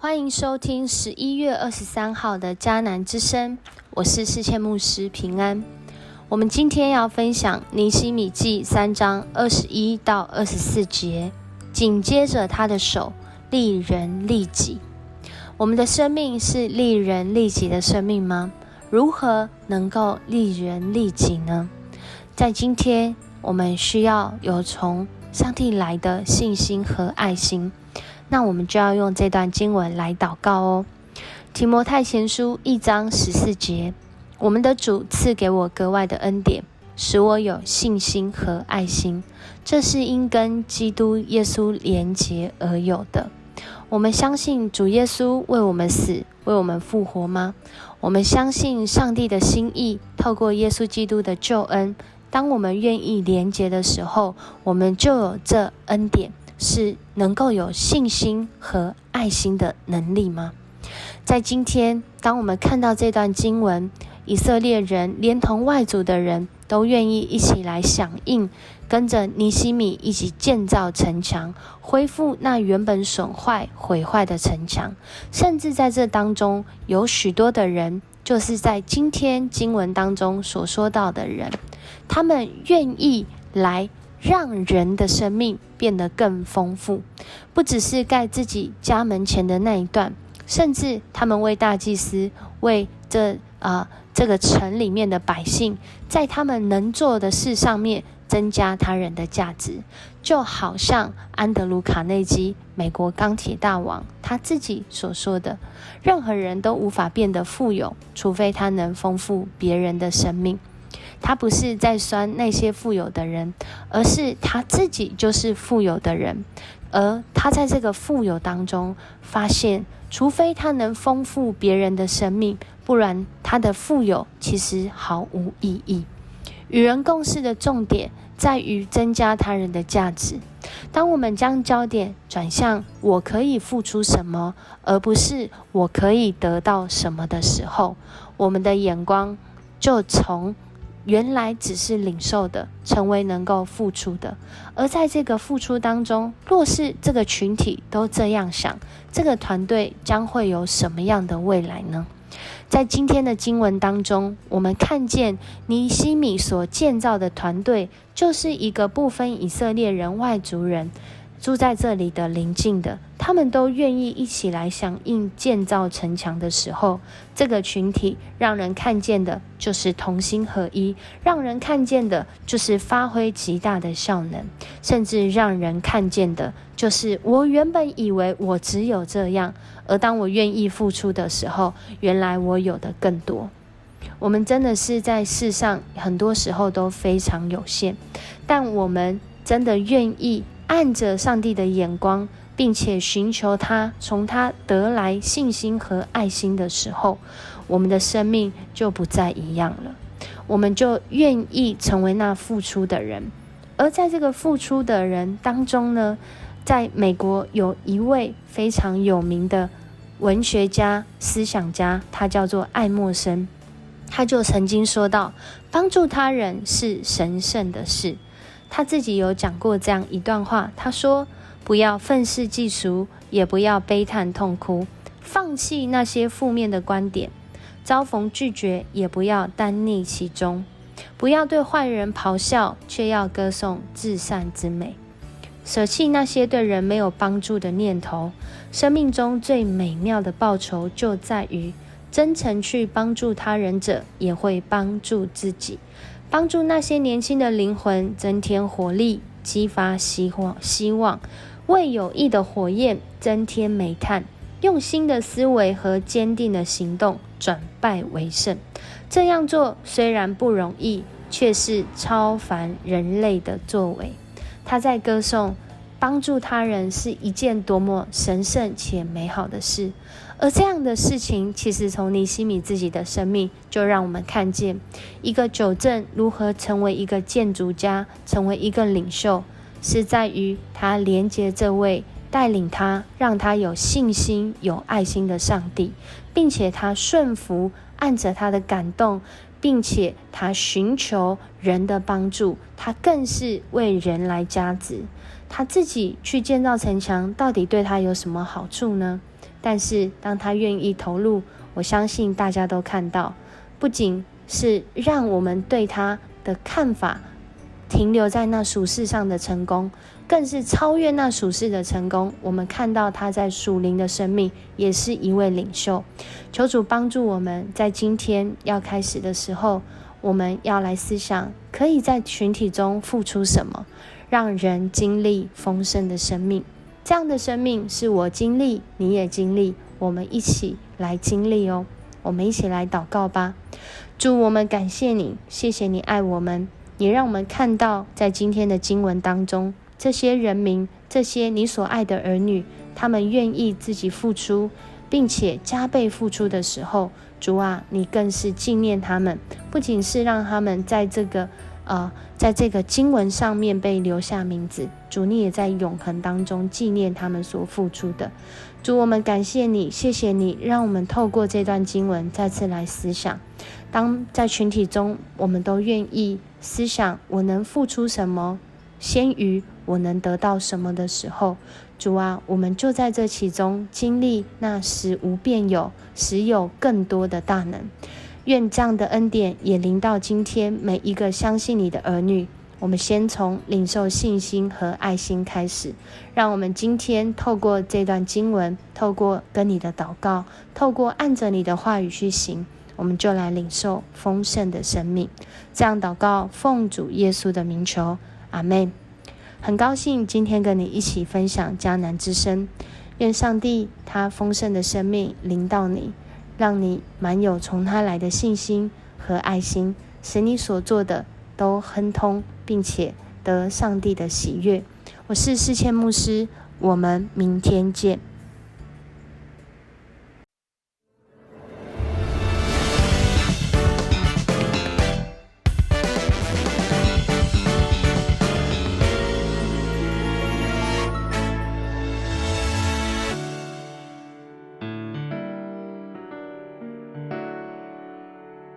欢迎收听11月23号的迦南之声，我是世谦牧师平安。我们今天要分享尼希米记3章21到24节，紧接着他的手利人利己。我们的生命是利人利己的生命吗？如何能够利人利己呢？在今天我们需要有从上帝来的信心和爱心，那我们就要用这段经文来祷告哦。提摩太前书1章14节，我们的主赐给我格外的恩典，使我有信心和爱心，这是因跟基督耶稣连结而有的。我们相信主耶稣为我们死，为我们复活吗？我们相信上帝的心意，透过耶稣基督的救恩，当我们愿意连结的时候，我们就有这恩典，是能够有信心和爱心的能力吗？在今天，当我们看到这段经文，以色列人连同外族的人都愿意一起来响应，跟着尼希米一起建造城墙，恢复那原本损坏毁坏的城墙。甚至在这当中有许多的人，就是在今天经文当中所说到的人，他们愿意来让人的生命变得更丰富，不只是盖自己家门前的那一段，甚至他们为大祭司，为这个城里面的百姓，在他们能做的事上面增加他人的价值。就好像安德鲁·卡内基，美国钢铁大王，他自己所说的，任何人都无法变得富有，除非他能丰富别人的生命。他不是在酸那些富有的人，而是他自己就是富有的人，而他在这个富有当中发现，除非他能丰富别人的生命，不然他的富有其实毫无意义。与人共事的重点在于增加他人的价值。当我们将焦点转向我可以付出什么，而不是我可以得到什么的时候，我们的眼光就从原来只是领受的，成为能够付出的。而在这个付出当中，若是这个群体都这样想，这个团队将会有什么样的未来呢？在今天的经文当中，我们看见尼希米所建造的团队，就是一个不分以色列人、外族人住在这里的邻近的，他们都愿意一起来响应建造城墙的时候，这个群体让人看见的就是同心合一，让人看见的就是发挥极大的效能，甚至让人看见的就是我原本以为我只有这样，而当我愿意付出的时候，原来我有的更多。我们真的是在世上很多时候都非常有限，但我们真的愿意按着上帝的眼光，并且寻求他，从他得来信心和爱心的时候，我们的生命就不再一样了。我们就愿意成为那付出的人。而在这个付出的人当中呢，在美国有一位非常有名的文学家、思想家，他叫做爱默生。他就曾经说到，帮助他人是神圣的事。他自己有讲过这样一段话，他说，不要愤世嫉俗，也不要悲叹痛哭，放弃那些负面的观点，遭逢拒绝也不要耽溺其中，不要对坏人咆哮，却要歌颂至善之美，舍弃那些对人没有帮助的念头。生命中最美妙的报酬就在于真诚去帮助他人者，也会帮助自己，帮助那些年轻的灵魂增添活力，激发希望，为有益的火焰增添煤炭，用新的思维和坚定的行动转败为胜。这样做虽然不容易，却是超凡人类的作为。他在歌颂帮助他人是一件多么神圣且美好的事。而这样的事情，其实从尼希米自己的生命就让我们看见，一个酒政如何成为一个建筑家，成为一个领袖，是在于他连接这位带领他，让他有信心、有爱心的上帝，并且他顺服，按着他的感动，并且他寻求人的帮助，他更是为人来加值。他自己去建造城墙，到底对他有什么好处呢？但是当他愿意投入，我相信大家都看到，不仅是让我们对他的看法停留在那属世上的成功，更是超越那属世的成功。我们看到他在属灵的生命也是一位领袖。求主帮助我们，在今天要开始的时候，我们要来思想，可以在群体中付出什么，让人经历丰盛的生命。这样的生命是我经历，你也经历，我们一起来经历哦。我们一起来祷告吧。主，我们感谢你，谢谢你爱我们，也让我们看到在今天的经文当中，这些人民，这些你所爱的儿女，他们愿意自己付出，并且加倍付出的时候，主啊，你更是纪念他们，不仅是让他们在这个经文上面被留下名字，主，你也在永恒当中纪念他们所付出的。主，我们感谢你，谢谢你，让我们透过这段经文再次来思想，当在群体中我们都愿意思想我能付出什么，先于我能得到什么的时候，主啊，我们就在这其中经历那使无变有，使有更多的大能。愿这样的恩典也临到今天每一个相信你的儿女。我们先从领受信心和爱心开始，让我们今天透过这段经文，透过跟你的祷告，透过按着你的话语去行，我们就来领受丰盛的生命。这样祷告，奉主耶稣的名求，阿们。很高兴今天跟你一起分享迦南之声，愿上帝他丰盛的生命临到你，让你满有从他来的信心和爱心，使你所做的都亨通，并且得上帝的喜悦。我是世谦牧师，我们明天见。